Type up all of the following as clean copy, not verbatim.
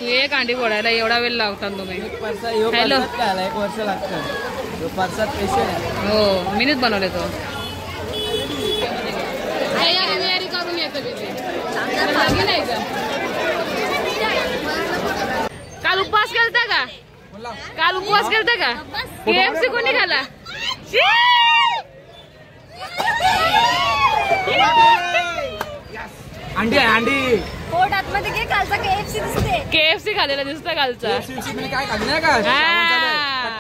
तू एक अंडी फोडायला एवढा वेळ लावता तुम्ही? हॅलो, 1 वर्ष लागतं. परसात पेशंट हो, मीच बनवले तो. काल उपवास केलता का? काल उपवास केलता का? KFC कोणी खाला? अंडी आहे अंडी. पोट आतमध्ये घे, कालचा KFC दिसते. KFC खाल्लेला दिसतं कालचा. काय खाल्लं नाही का?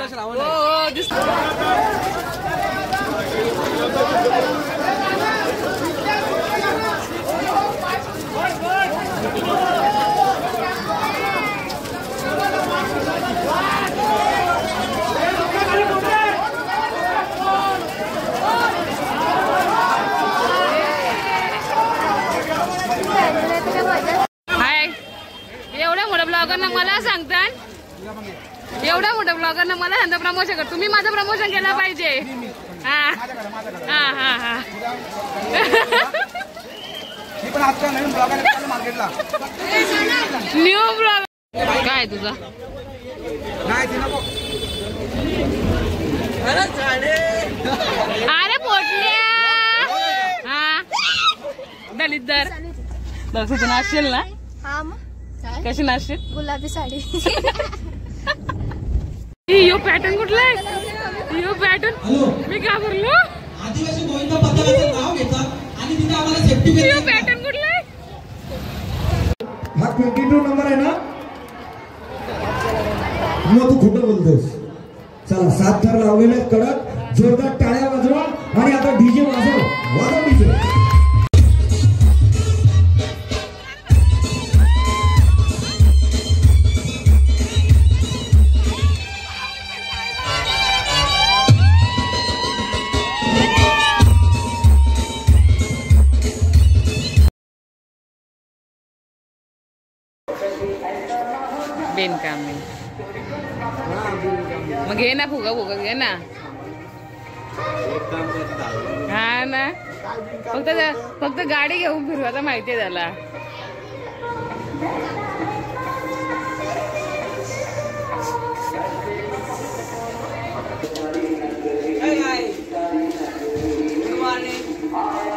श्रावण हो दिसत. एवढ्या मोठ्या ब्लॉगरना मला सांगतात, एवढ्या मोठ्या ब्लॉगरना मला सांगता प्रमोशन कर. तुम्ही माझं प्रमोशन केलं पाहिजे. हा हा हा हा. न्यू ब्लॉग काय तुझा? अरे पोटल्या. हा दलित दर तू नाचशील ना? कशी नाचशील? गुलाबी साडी. यो पॅटर्न कुठला आहे? यो पॅटर्न मी का भरलो? आदिवासी गोविंद पथकाचं नाव घेतात आणि तिथे आम्हाला सेफ्टी यो पॅटर्न कुठला आहे? हा 22 नंबर आहे ना? मग तू खोटं बोलतोस. चला 7 थर लावलेले कडक, जोरदार टाळ्या वाजवा आणि आता डीजे वाजव डीजे. बेनकामी मग घे ना, फुगा फुगा घे ना. हा ना, फक्त गाडी घेऊन फिरू आता, माहितीये त्याला.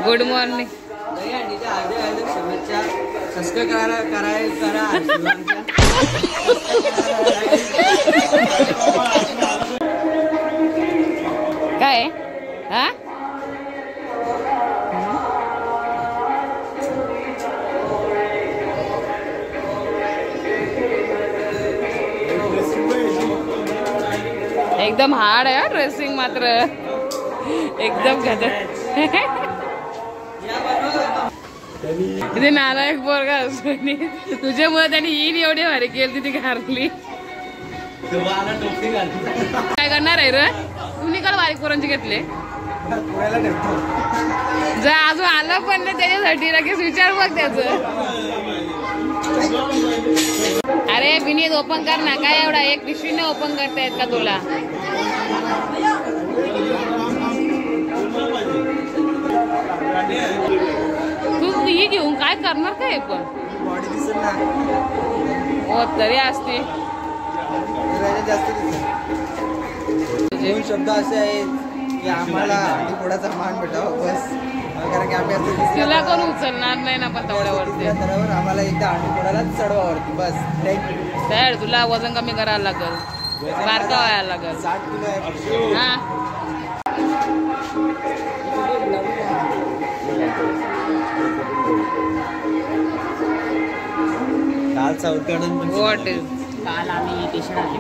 Good morning. काय हा? एकदम हार्ड आहे ड्रेसिंग मात्र, एकदम गदर. इथे नालायक पोरगा असून तुझ्यामुळे त्यांनी ईन एवढी भारी केली ती घारली. काय करणार आहे रे? तुम्ही काल बारीक पोरांची घेतले. जर अजून आलं पण नाही त्याच्यासाठी लगेच विचार बघ त्याच. अरे विनीत ओपन कर ना. काय एवढा एक पिशवीने ओपन करतायत का तुला? तू ही घेऊन काय करणार काय? पण बॉडी दिसत ना हो तरी असते. दोन शब्द असे आहेत की आम्हाला थोडासा मान भेटावा बस. कारण की आम्ही तुला कोण उचलणार नाही ना पण तेवढ्यावरती. तर आम्हाला एकदा अंडी फोडायला चढवावरती बस. तर तुला वजन कमी करायला लागल, बारका व्हायला लागल. 60 किलो आहे. हा कालचा उद्घाटन वॉट इज काल आम्ही टी शर्ट आणली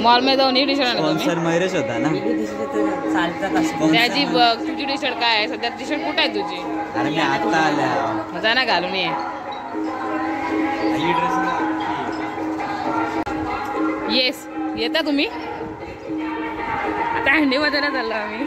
मॉल मध्ये जाऊन ही टी शर्ट आणली. सर मयुरेश होता ना त्याची बघ. तुझी टी शर्ट काय आहे सध्या? टी शर्ट कुठे आहे तुझी? अरे मी आता आल्या जा ना घालून ये. येस येता तुम्ही? आता हंडी मध्ये चाललो आम्ही.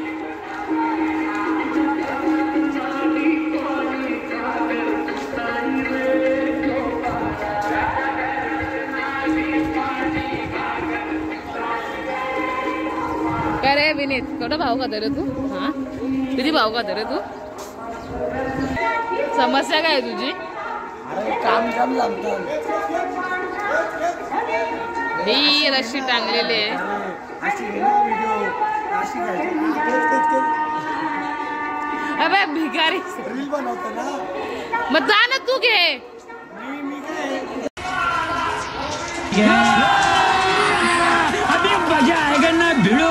काय रे विनीत, केवढा भाव खातो रे तू? हा किती भाव खातो रे तू? समस्या काय तुझी? काम काम लागतं. ही रस्सी टांगलेली आहे. अबे भिकारी मग जा ना तू घे. अभी मजा आएगा ना भिड़ो.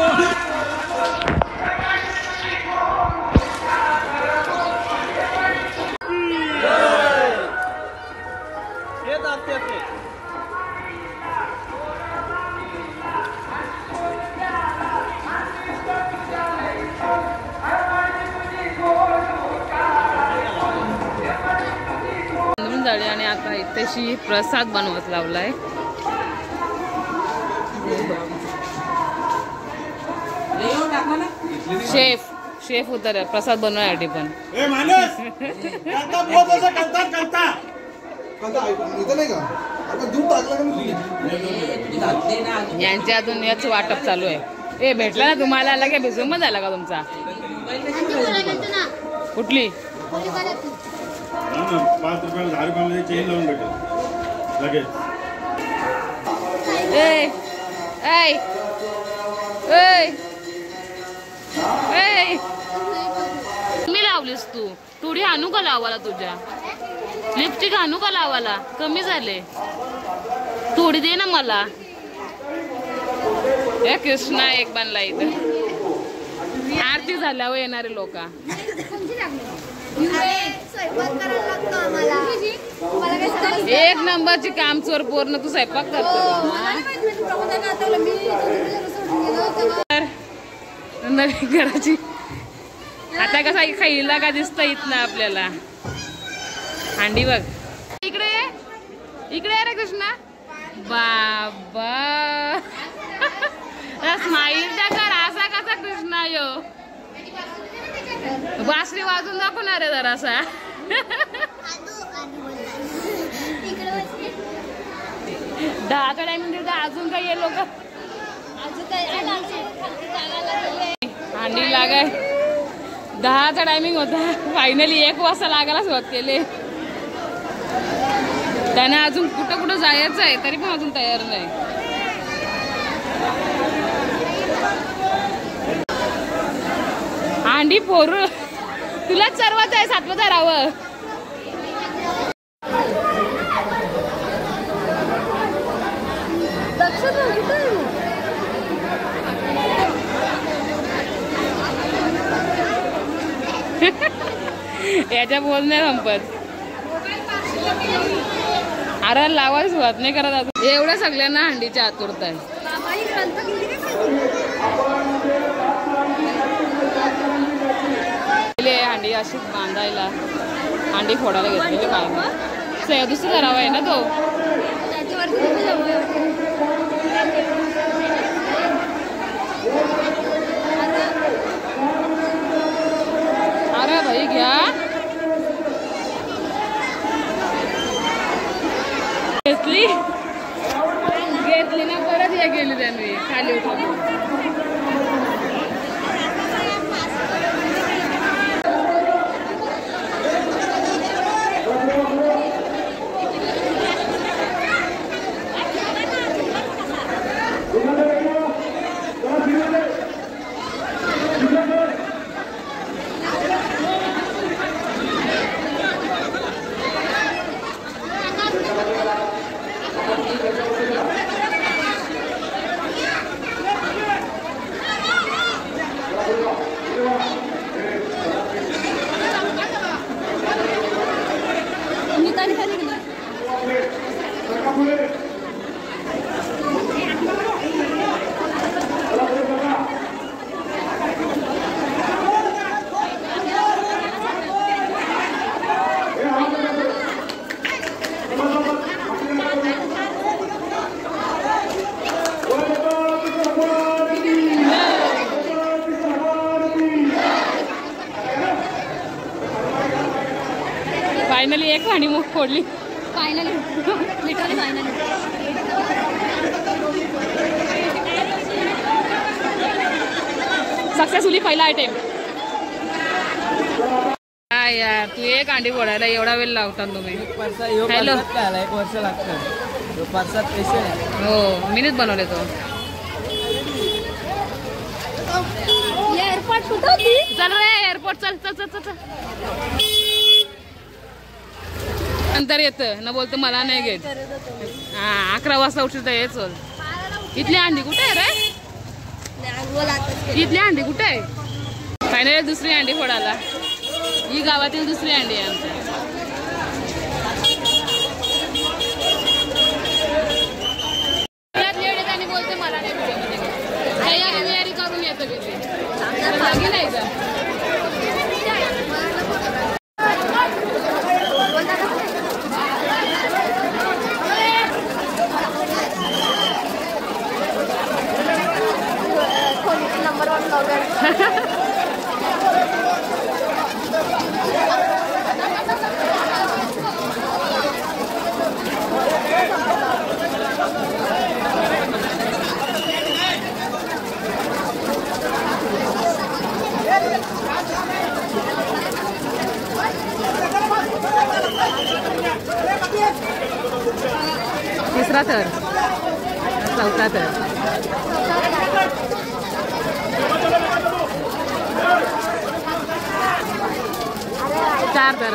झाले आणि आता इथेशी प्रसाद बनवत लावलाय. शेफ उतर प्रसाद बनवण्यासाठी पण. यांच्या अजून याच वाटप चालू आहे. ए भेटला ना तुम्हाला? आला काय भिजून पण झाला का तुमचा? कुठली 5 रुपयाला 10 रुपयाला चेन लावून भेटेल लगेच. मी लावलीस तू थोडी आणू का लावाला? तुझ्या लिपस्टिक आणू का लावाला? कमी झाले थोडी दे ना मला. हे कृष्णा एक बनला इथं. आरती झाल्यावर येणारे लोक. एक नंबरची कामचोर पोरन तू स्वयंपाक करतो. नवीन घराची आता कसा खाईला का दिसत इथं आपल्याला. हांडी बघ इकडे इकडे रे कृष्णा. बाबा स्माईल त्या कर असा कसा कृष्णा यो. बासरी वाजून दाखवणार आहे जरासा. दहाचा टायमिंग दिला अजून काही ये लोक. हांडी लागाय 10चा टायमिंग होता. फायनली 1 वाजता लागायला सुरुवात केली. त्यांना अजून कुठं कुठं जायचं आहे तरी पण अजून तयार नाही. हांडी पोर तुलाच सर्वात आहे 7वं धरावं. याच्या बोल नाही संपत. अरे लावायला सुरुवात नाही करत अजून. एवढ्या सगळ्यांना हांडीची आतुरता आहे. हांडी अशीच बांधायला हांडी फोडायला घेतलेली काय दुसरी धरावा आहे ना तो. अरे भाई घ्या घेतली ना परत हे गेली त्यांनी खाली उतरली. फायनली एक हांडी मुख फोडली. Finally literally finally. सक्सेसफुली पहिला आयटेम. काय यार तू एक हांडी फोडायला एवढा वेळ लावता तुम्ही. हॅलो 1 वर्ष लागतं. दुपारचा स्पेशल आहे. हो मीच बनवले तो. एअरपोर्ट कुठं होती? चल रे एअरपोर्ट चल चल चल चल. नंतर येतं न बोलतो मला नाही घेत. हा 11 वाजता उठत आहे. चल इथली अंडी कुठे आहे रे? इथली अंडी कुठे आहे? फायनली दुसरी अंडी फोडायला. ही गावातील दुसरी अंडी आहे आमच्या. आणि बोलते मला नाही तयारी करून येतं तिथे नाही का? तिसरा थर, चौथा थर. चार थर.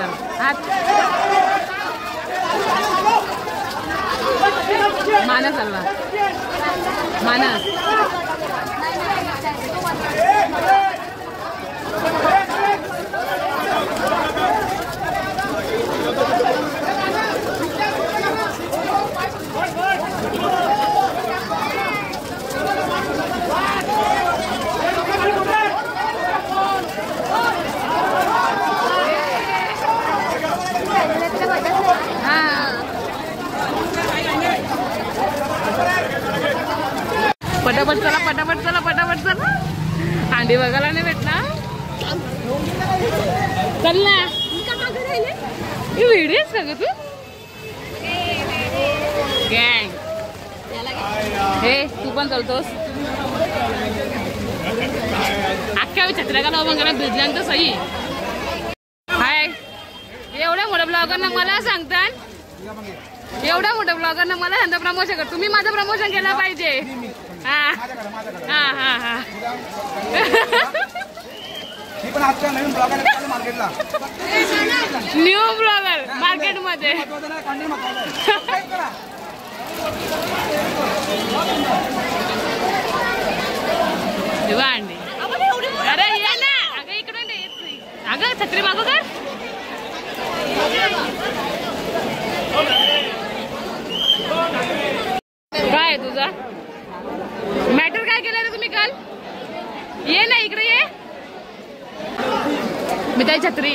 मानस हलवा. मानस पटापट चला पटापट चला पटापट चला. अंडी बघायला नाही भेटणार. चल ना. व्हिडिओच का ग तू? गँग हे तू पण चालतोस. अख्ख्या छत्र्या का लावून गेला भिजल्यानंतर सही. हाय एवढ्या मोठ्या ब्लॉगरना मला सांगतात. एवढ्या मोठ्या ब्लॉगरना मला सांगता प्रमोशन कर. तुम्ही माझं प्रमोशन केलं पाहिजे. हा हा हा हा. न्यू ब्लॉगर मार्केटमध्ये. अंडी अरे ये ना. अगं इकडून अगं छत्री मागू का? काय तुझा मॅटर काय केलं रे तुम्ही काल? ये ना इकडे ये. मी ताई छत्री.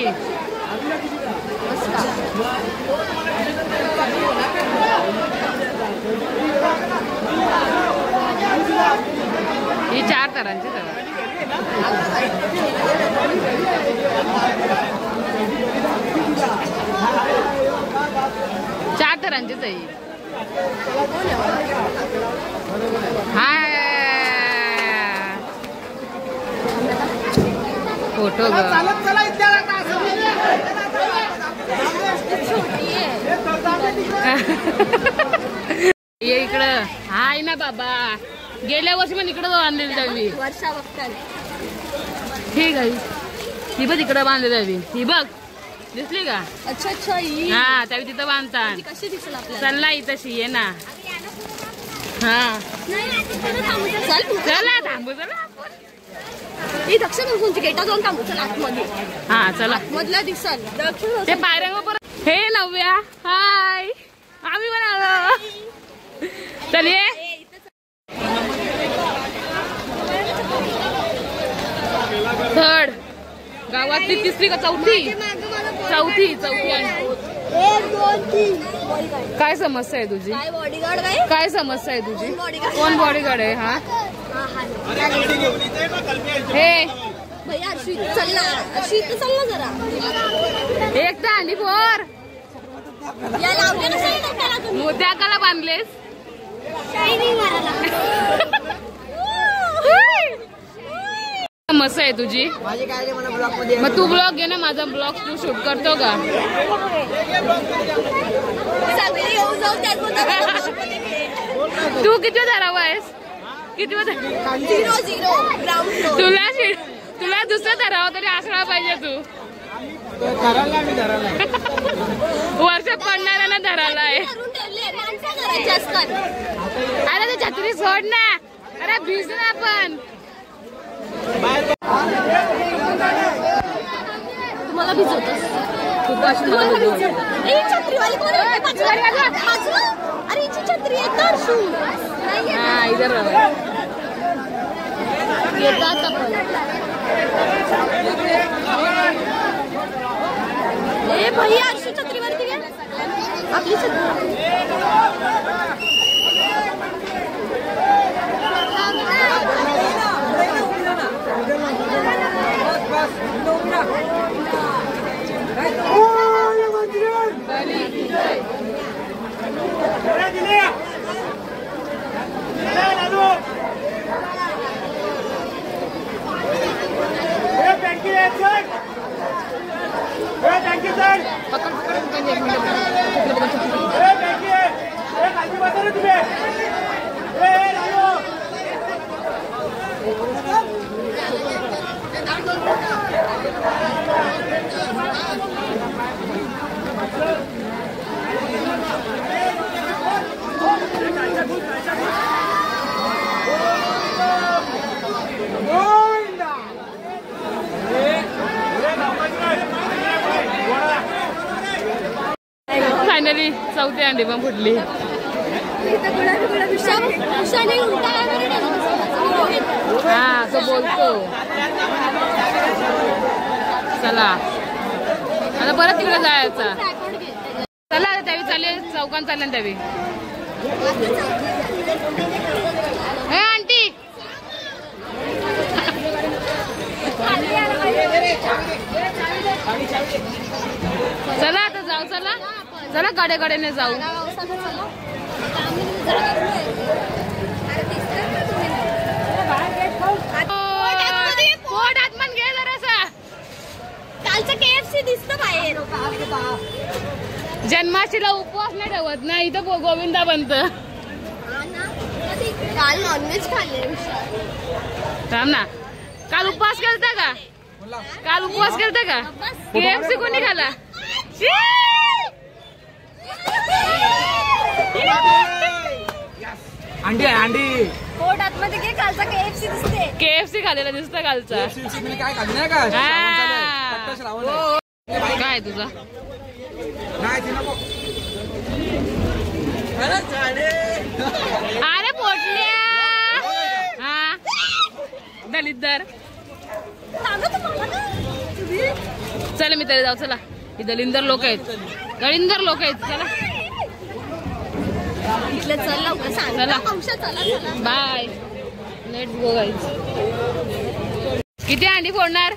ही 4 तरांची सगळं. चार तरांचीच आहे. हाय फोटो ये इकडं. हाय ना बाबा. गेल्या वर्षी पण इकडं बांधलेली जावी. वर्षा बघताय ठीक आहे. ही बघ इकडं बांधलेली जावी. ही बघ दिसली का? अच्छा अच्छा. हा त्यावेळी तिथं बांधतात. कशी दिसेल आपल्याला? चल ना इथं ये ना. हा चला थांबू चला आपण. ही दक्षिण कोणती गेटा जाऊन थांबू. चला आतमध्ये. हा चला मधला दिसल दक्षिण. ते पायऱ्यांवर. हे नव्या हाय. आम्ही पण आलो. चल ये. थर्ड गावातली तिसरी का चौथी? चौथी चौथी. 1 2 3. काय समस्या आहे तुझी? काय बॉडीगार्ड? काय समस्या आहे तुझी? कोण बॉडीगार्ड आहे? हा हे भैया अशी चल ना. अशी चल ना जरा. एक तर अंडी फोर. या लावले ना सही डोक्याला तुम्ही. मोत्या काला बांधलेस? शायनिंग मारायला. समस्या आहे तुझी? माझी काय रे मला ब्लॉग मध्ये. मग तू ब्लॉग घे ना. माझा ब्लॉग तू शूट करतो का? सगळे येऊ जाऊ त्यात तू किती धराव आहेस? किती 0-0 ग्राउंड फ्लोर. तुला दुसरं धरावं तरी असला पाहिजे तू. वर्ष पडणाऱ्यांना धरायला आहे. अरे ते छत्री सोड ना. अरे भिज ना आपण. तुम्हाला भिजवतोस. छत्रीवाली कोण आहे? अरे हिची छत्री आहे तर शू इधर येतात आपण. ए भैया अर्शी छत्रीवरती घे आपली छत्री. फायनली चौथी अंडी पण फुटली. हा तो बोलतो. चला आता परत तिकडे जायचा. चला त्यावेळी चालेल चौकान चालले त्यावेळी. हे आंटी चला आता जाऊ. चला चला गाड्याने जाऊ. कालचं KFC दिसतं बाहेर. जन्माष्टमीला उपवास नाही ठेवत ना इथं गोविंदा बनत. काल नॉनव्हेज खाल्ले. थांब ना. काल उपवास केलता का? काल उपवास केलता का? KFC कोणी खाला? अंडी अंडी पोट आतमध्ये घे. कालचा KFC दिसते. KFC खाल्लेला दिसतं कालचा. काय खाल्लं नाही का? काय तुझा? अरे पोटल्या. हा दलितदार. चला मी तरी जाऊ. चला ही दलिंदर लोक आहेत. दलिंदर लोक आहेत. चला इथलं चल लवकर सांग. चला. चला बाय. Let's go guys. किती अंडी फोडणार?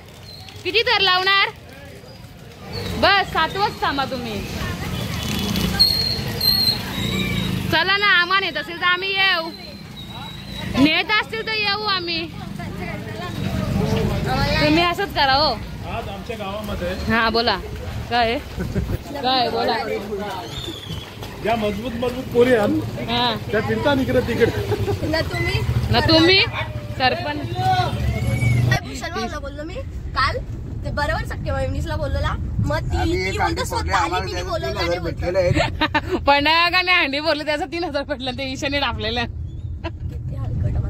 किती तर लावणार? बस 7 वाजता थांबा तुम्ही. चला ना. आम्हाला येत असेल तर आम्ही येऊ. नेत असतील तर येऊ आम्ही. तुम्ही असंच करा. हो आज आमच्या गावामध्ये हा बोला. काय काय बोला. ज्या मजबूत पोरी आहेत हा त्या फिरता इकडे तिकडे. ना तुम्ही सरपंच. भूषण भाऊला बोललो मी काल. ते बरोबर सख्य मम्मीला बोलला. मग ती बोलतो स्वतः आली. मी बोलवलं नाही बोलतो. पण का नाही अंडी बोलले त्याचं 3000 पडलं. ते ईशाने टाकलेलं.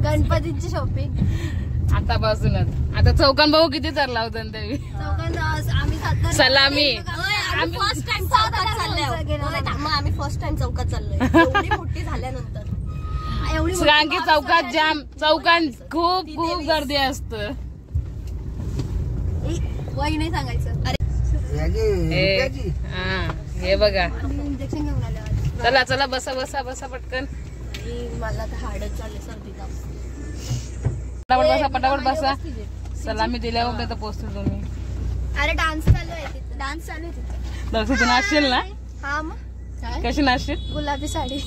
गणपतीची शॉपिंग आतापासूनच. आता चौकान भाऊ किती तर लावतात ते. आम्ही सलामी. आम्ही फर्स्ट टाइम चौकात चाललोय. आम्ही फर्स्ट टाइम चौकात चाललोय. एवढी मोठी झाल्यानंतर. कारण की चौकात जाम. चौकात खूप खूप गर्दी असत. वही नाही सांगायचं. अरे हे बघा. इंजेक्शन घेऊन आल्यावर चला चला बसा बसा बसा पटकन. मला तर हार्डच चालले सर्दी ताप. पटापट बसा पटापट बसा. सलामी दिल्यावर तर पोहोचतो तुम्ही. अरे डान्स चालू आहे तिथे. डान्स चालू आहे तिथे. दर्शी तू नाचशील ना? हा मग कशी नाचशील? गुलाबी साडी.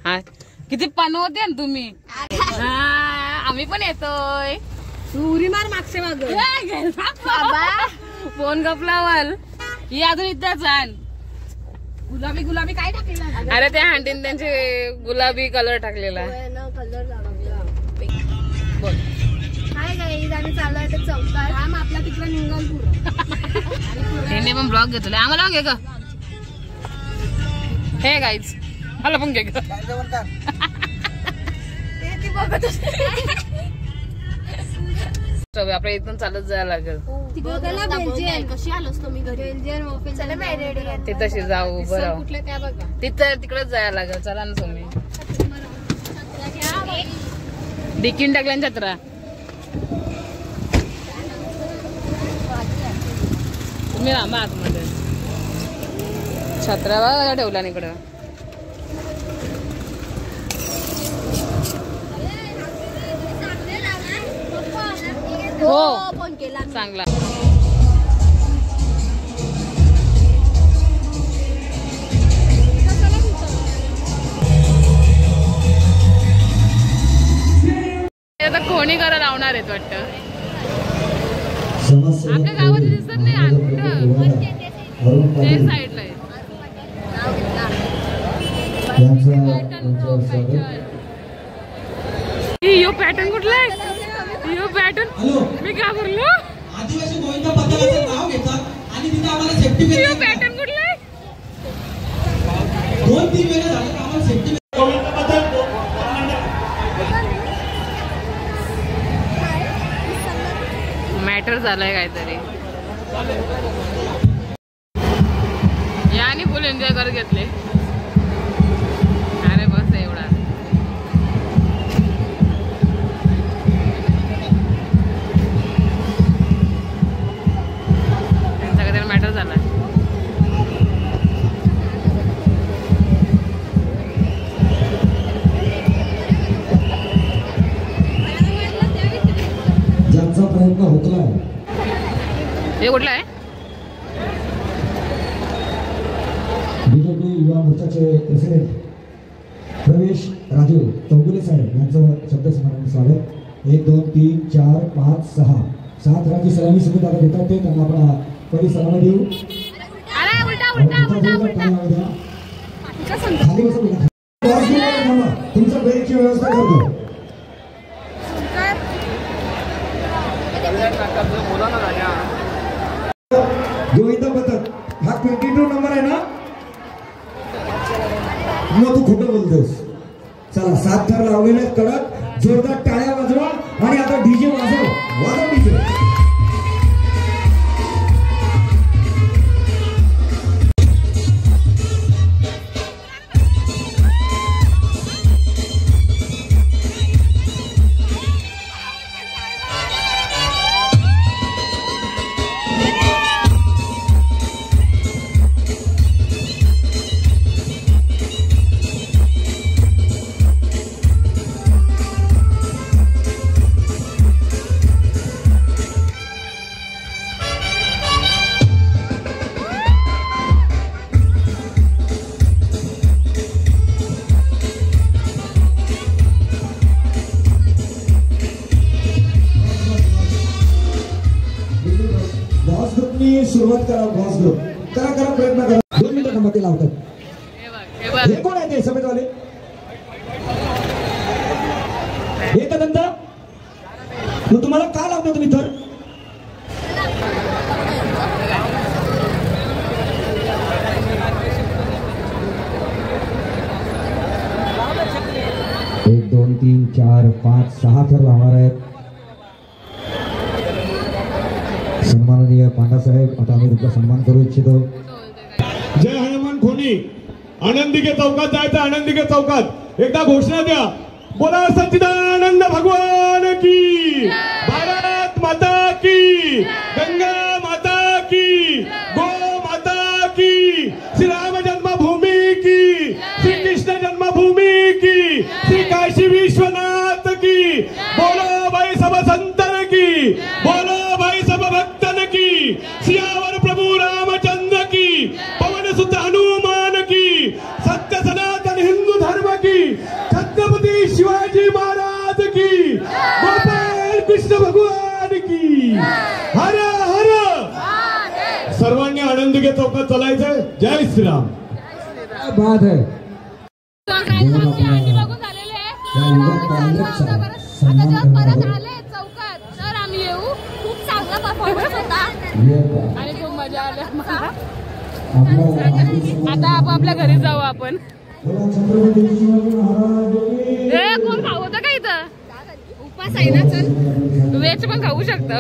हा किती पानवते ना तुम्ही. आम्ही पण येतोय. उरी मार मागचे माग. फोन गपलावाल. ही अजून इथं जाण. गुलाबी गुलाबी काय टाकलेलं? अरे त्या हँडीने त्यांचे गुलाबी कलर टाकलेला. कलर लागला. बोल. हाय गाईज, आम्ही चाललो आहे तर चौकात. आम आपला तिकडे निघाल पुढं. त्यांनी पण ब्लॉग घेतला. आम्हाला घे ग. हे गाईज मला पण घे ग. आपल्या इथून चालत जायला लागेल. कशी आलोस तुम्ही घरी? बेल्जियन ते तशी जाऊ. बरं कुठले त्या बघा. तिथं तिकडेच जायला लागेल. चला ना तुम्ही. डिकीन टाकल्या छत्रा. तुम्ही रामा आतमध्ये. छत्रा बघा ठेवला इकडं. हो फोन केला चांगला. आता कोणी करा लावणार आहेत वाटतं. आपल्या गावात दिसत नाही. कुठं ते साईडला आहे. यो पॅटर्न कुठला आहे? यो पॅटर्न हॅलो, मी का बोललो? आदिवासी गोविंदा पथकाचं नाव घेतात आणि तिथे आम्हाला सेफ्टी यो बेल्ट पॅटर्न कुठला आहे? 2-3 वेळा झालं आम्हाला सेफ्टी मॅटर झालाय काहीतरी. याने फुल एन्जॉय करत घेतले. अरे बस एवढा. त्यांचा काहीतरी मॅटर झाला. ज्यांचा प्रयत्न होतलाय. हे कुठला आहे? बीजेपी युवा मोर्चाचे प्रेसिडेंट प्रवेश राजू चौगुले साहेब यांचं शब्दस्मरण स्वागत. 1 2 3 4 5 6 7 राज्य सलामी सुद्धा आता देतात ते त्यांना आपण पहिली सलामी देऊ. अरे उलटा उलटा उलटा उलटा. खाली बसून तुमच्या ब्रेकची व्यवस्था करतो. गोविंदा पथक हा 22 नंबर आहे ना? मग तू खोटं बोलतोस. चला 7 थर लावलेले कडक. जोरदार टाळ्या वाजवा आणि आता डीजे वाजव डीजे. सुरुवात करा. बॉस ग्रुप करा प्रयत्न करा. 2 मिनिटं थांबा. ते लावतात. हे बघ हे कोण आहे ते सफेदवाले? हे का धंदा? मग तुम्हाला का लावतो तुम्ही तर? एक 2 3 4 5 6 थर लावणार आहेत. सन्माननीय पांडा साहेब, आता आम्ही तुमचा सन्मान करू इच्छितो. जय हनुमान खोनी. आनंदिके चौकात जायचं. आनंदिके चौकात एकदा घोषणा द्या. बोला सच्चिदानंद भगवान की, भारत माता की, गंगा माता की, गो माता की, श्री राम जन्मभूमी की, श्री कृष्ण जन्मभूमी की, श्री काशी विश्वनाथ की. बोलो भाई सब संतन की, बोलो भाई सब भक्तन की, सियावर प्रभु रामचंद्र की, पवन सुत हनुमान की, सत्य सनातन हिंदू धर्म की, छत्रपति शिवाजी महाराज की, गोपाल कृष्ण भगवान की. हर हर. सर्वांनी आनंदिके चौकात चालायचं. जय श्रीराम. बात है आमची आंटी बघून झालेली आहे. आता जेव्हा परत आले चौकात तर आम्ही येऊ. खूप चांगला परफॉर्मन्स होता. आणि खूप मजा आली आम्हाला. आता आपल्या घरी जाऊ आपण. कोण खाऊ होतं का इथं? उपास आहे ना, चल व्हेज पण खाऊ शकतो.